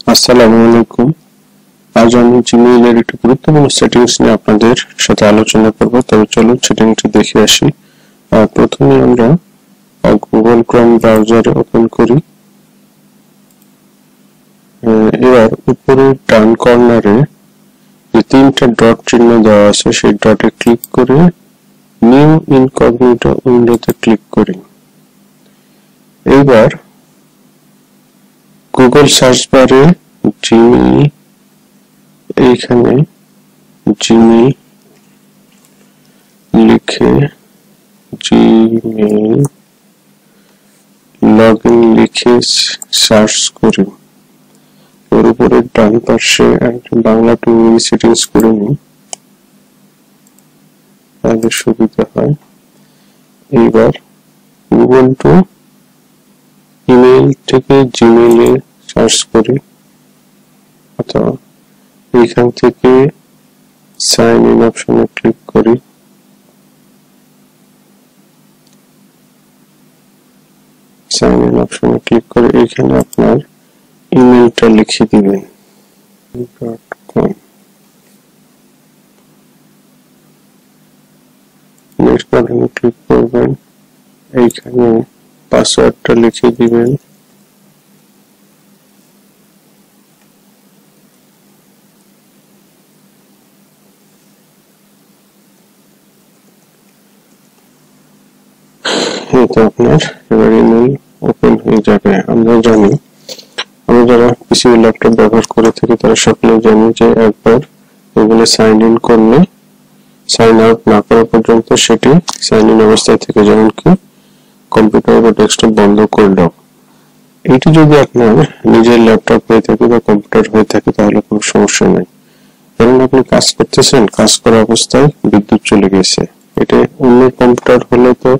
আসসালামু আলাইকুম। আজ আমি জিমেইলের একটি গুরুত্বপূর্ণ সেটিংস নিয়ে আপনাদের সাথে আলোচনা করব। তবে চলুন সেটিংসটি দেখে আসি। প্রথমে আমরা গুগল ক্রোম ব্রাউজার ওপেন করি। এবার উপরে ডান কর্নারে যে তিনটা ডট চিহ্ন দেওয়া আছে সেই ডটে ক্লিক করে নিউ ইনকগনিটো উইন্ডোতে ক্লিক করি। এবার গুগল সার্চ বারে জিমেইল, এইখানে জিমেইল লিখে জিমেইল লগইন লিখে সার্চ করি। ওর উপরে ডান পাশে একটা বাংলা টু ইংলিশ সেটিংস করে নিই, তাহলে সুবিধা হয়। এইবার গুগল টু ইমেইল থেকে জিমেইলে সার্চ করি, অথবা এইখান থেকে সাইন ইন অপশনে ক্লিক করি। সাইন ইন অপশনে ক্লিক করে এখানে আপনার ইমেলটা লিখে দিবেন .com। নেক্সট বাটনে ক্লিক করবেন, এইখানে পাসওয়ার্ডটা লিখে দিবেন। তো আপনার এবার ইমেল ওপেন হয়ে যাবে। আমরা জানি, আমরা যারা পিসি ল্যাপটপ ব্যবহার করে থাকি তারা সকলেই জানি যে একবার গুগলে সাইন ইন করলে সাইন আউট না করা পর্যন্ত সেটি সাইন ইন অবস্থায় থেকে, যেমন কি কম্পিউটার বা ডেস্কটপ বন্ধ করলেও। এটি যদি আপনার নিজের ল্যাপটপ হয়ে থাকে বা কম্পিউটার হয়ে থাকে তাহলে কোনো সমস্যা নেই। কারণ আপনি কাজ করতেছেন, কাজ করা অবস্থায় বিদ্যুৎ চলে গেছে, এটা অন্য কম্পিউটার হলে তো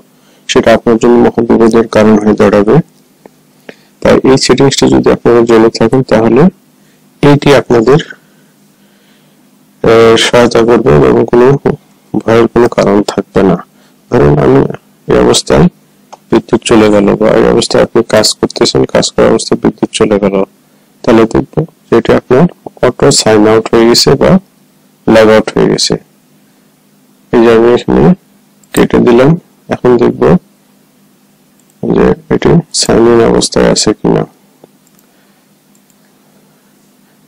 সেটা আপনার জন্য মহাবিপদের কারণ হয়ে দাঁড়াবে। তাই এই সেটিংসটা যদি আপনারা জেনে থাকেন তাহলে এইটি আপনাদের সহায়তা করবে এবং কোনো ভয়ের কোনো কারণ থাকবে না। ধরুন আমি এই অবস্থায় বিদ্যুৎ চলে গেল, বা এই অবস্থায় আপনি কাজ করতেছেন, কাজ করার অবস্থায় বিদ্যুৎ চলে গেল, তাহলে দেখবো যেটা আপনার অটো সাইন আউট হয়ে গেছে বা লগ আউট হয়ে গেছে। এই যে আমি এখানে কেটে দিলাম, এখন দেখবো যে এটি সাইন ইন অবস্থায় আছে কিনা।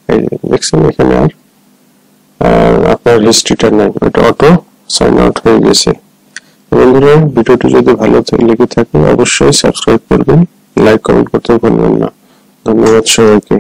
এই দেখছেন এখানে আর আপনার হিস্ট্রিটা নাই, এটা অটো সাইন আউট হয়ে গেছে। বন্ধুরা, ভিডিওটি যদি ভালো লেগে থাকে অবশ্যই সাবস্ক্রাইব করবেন, লাইক কমেন্ট করতে ভুলবেন না। ধন্যবাদ সবাইকে।